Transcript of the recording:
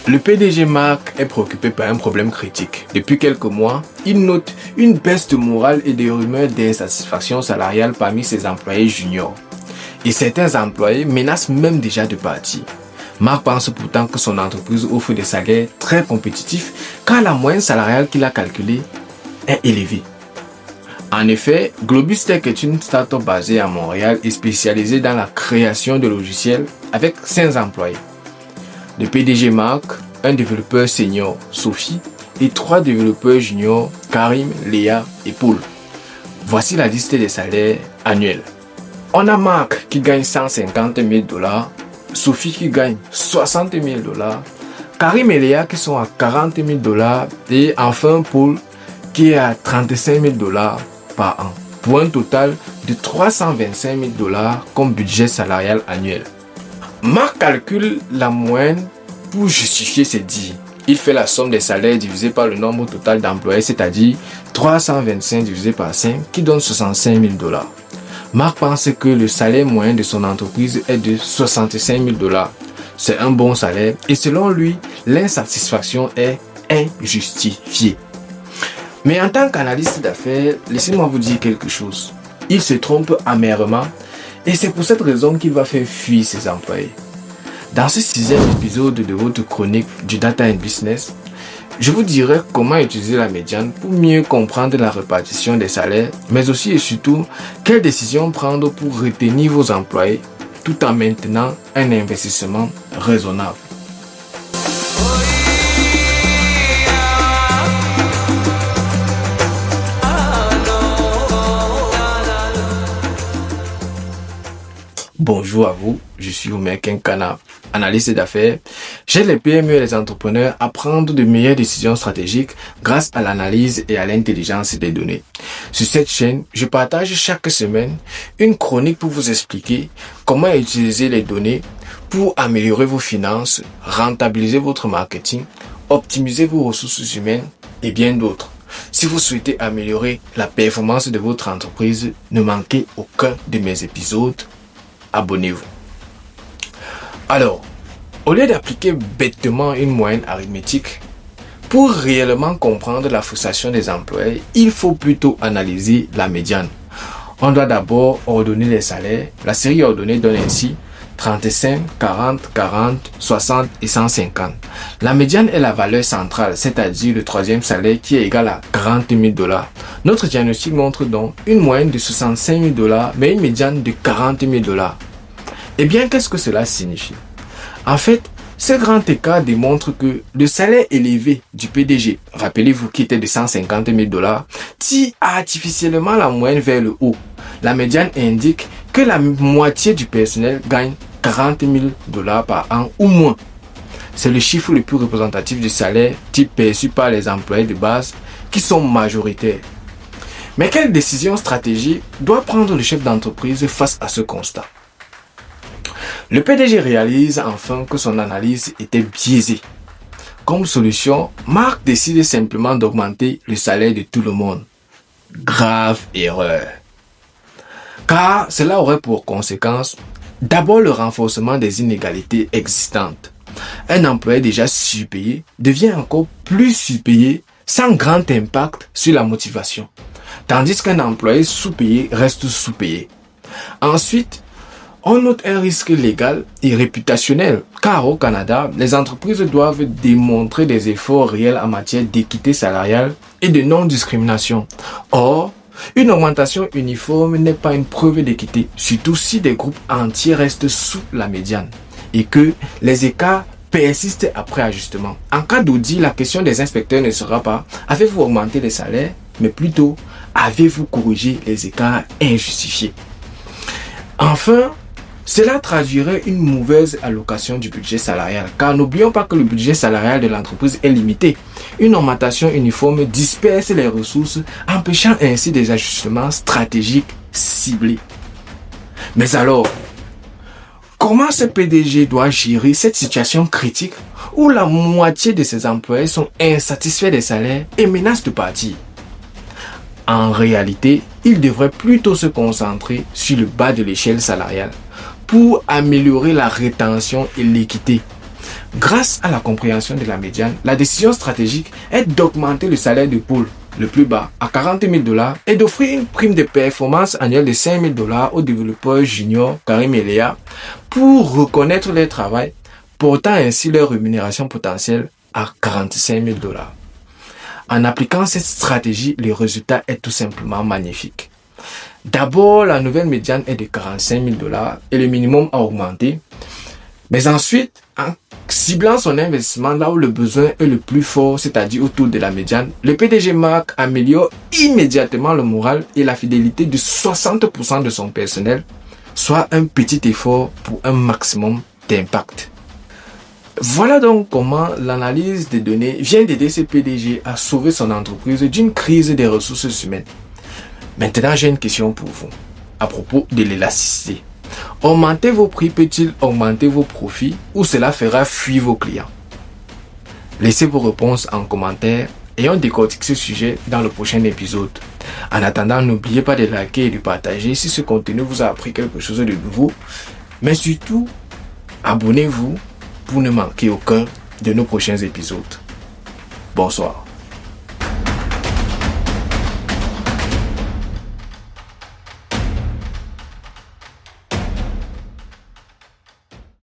Le PDG Marc est préoccupé par un problème critique. Depuis quelques mois, il note une baisse de morale et des rumeurs d'insatisfaction salariale parmi ses employés juniors. Et certains employés menacent même déjà de partir. Marc pense pourtant que son entreprise offre des salaires très compétitifs car la moyenne salariale qu'il a calculée est élevée. En effet, Globus Tech est une start-up basée à Montréal et spécialisée dans la création de logiciels avec 5 employés. Le PDG Marc, un développeur senior, Sophie, et 3 développeurs juniors, Karim, Léa et Paul. Voici la liste des salaires annuels. On a Marc qui gagne 150 000 $, Sophie qui gagne 60 000 $, Karim et Léa qui sont à 40 000 $, et enfin Paul qui est à 35 000 $ par an, pour un total de 325 000 $ comme budget salarial annuel. Marc calcule la moyenne pour justifier ses dires. Il fait la somme des salaires divisé par le nombre total d'employés, c'est-à-dire 325 divisé par 5, qui donne 65 000 $. Marc pense que le salaire moyen de son entreprise est de 65 000 $. C'est un bon salaire et selon lui, l'insatisfaction est injustifiée. Mais en tant qu'analyste d'affaires, laissez-moi vous dire quelque chose. Il se trompe amèrement et c'est pour cette raison qu'il va faire fuir ses employés. Dans ce 6e épisode de votre chronique du Data and Business, je vous dirai comment utiliser la médiane pour mieux comprendre la répartition des salaires, mais aussi et surtout quelles décisions prendre pour retenir vos employés tout en maintenant un investissement raisonnable. Bonjour à vous, je suis Omer Kenkana, analyste d'affaires. J'aide les PME et les entrepreneurs à prendre de meilleures décisions stratégiques grâce à l'analyse et à l'intelligence des données. Sur cette chaîne, je partage chaque semaine une chronique pour vous expliquer comment utiliser les données pour améliorer vos finances, rentabiliser votre marketing, optimiser vos ressources humaines et bien d'autres. Si vous souhaitez améliorer la performance de votre entreprise, ne manquez aucun de mes épisodes. Abonnez-vous. Alors, au lieu d'appliquer bêtement une moyenne arithmétique, pour réellement comprendre la frustration des employés, il faut plutôt analyser la médiane. On doit d'abord ordonner les salaires. La série ordonnée donne ainsi 35, 40, 40, 60 et 150. La médiane est la valeur centrale, c'est-à-dire le 3e salaire qui est égal à 40 000 $. Notre diagnostic montre donc une moyenne de 65 000 $, mais une médiane de 40 000 $. Eh bien, qu'est-ce que cela signifie? En fait, ce grand écart démontre que le salaire élevé du PDG, rappelez-vous qui était de 150 000 $, tire artificiellement la moyenne vers le haut. La médiane indique que la moitié du personnel gagne 40 000 $ par an ou moins. C'est le chiffre le plus représentatif du salaire type perçu par les employés de base qui sont majoritaires. Mais quelle décision stratégique doit prendre le chef d'entreprise face à ce constat? Le PDG réalise enfin que son analyse était biaisée. Comme solution, Marc décide simplement d'augmenter le salaire de tout le monde. Grave erreur. Car cela aurait pour conséquence d'abord le renforcement des inégalités existantes. Un employé déjà surpayé devient encore plus surpayé sans grand impact sur la motivation, tandis qu'un employé sous-payé reste sous-payé. Ensuite, on note un risque légal et réputationnel, car au Canada, les entreprises doivent démontrer des efforts réels en matière d'équité salariale et de non-discrimination. Or, une augmentation uniforme n'est pas une preuve d'équité, surtout si des groupes entiers restent sous la médiane et que les écarts persistent après ajustement. En cas d'audit, la question des inspecteurs ne sera pas « Avez-vous augmenté les salaires ?» mais plutôt « Avez-vous corrigé les écarts injustifiés ?» Enfin, cela traduirait une mauvaise allocation du budget salarial, car n'oublions pas que le budget salarial de l'entreprise est limité. Une augmentation uniforme disperse les ressources, empêchant ainsi des ajustements stratégiques ciblés. Mais alors, comment ce PDG doit gérer cette situation critique où la moitié de ses employés sont insatisfaits des salaires et menacent de partir? En réalité, il devrait plutôt se concentrer sur le bas de l'échelle salariale pour améliorer la rétention et l'équité. Grâce à la compréhension de la médiane, la décision stratégique est d'augmenter le salaire du pôle le plus bas à 40 000 $ et d'offrir une prime de performance annuelle de 5 000 $ aux développeurs juniors Karim et Léa pour reconnaître leur travail, portant ainsi leur rémunération potentielle à 45 000 $. En appliquant cette stratégie, le résultat est tout simplement magnifique. D'abord, la nouvelle médiane est de 45 000 $ et le minimum a augmenté. Mais ensuite, en ciblant son investissement là où le besoin est le plus fort, c'est-à-dire autour de la médiane, le PDG Marc améliore immédiatement le moral et la fidélité de 60% de son personnel, soit un petit effort pour un maximum d'impact. Voilà donc comment l'analyse des données vient d'aider ce PDG à sauver son entreprise d'une crise des ressources humaines. Maintenant, j'ai une question pour vous à propos de l'élasticité. Augmenter vos prix peut-il augmenter vos profits ou cela fera fuir vos clients? Laissez vos réponses en commentaire et on décortique ce sujet dans le prochain épisode. En attendant, n'oubliez pas de liker et de partager si ce contenu vous a appris quelque chose de nouveau. Mais surtout, abonnez-vous pour ne manquer aucun de nos prochains épisodes. Bonsoir.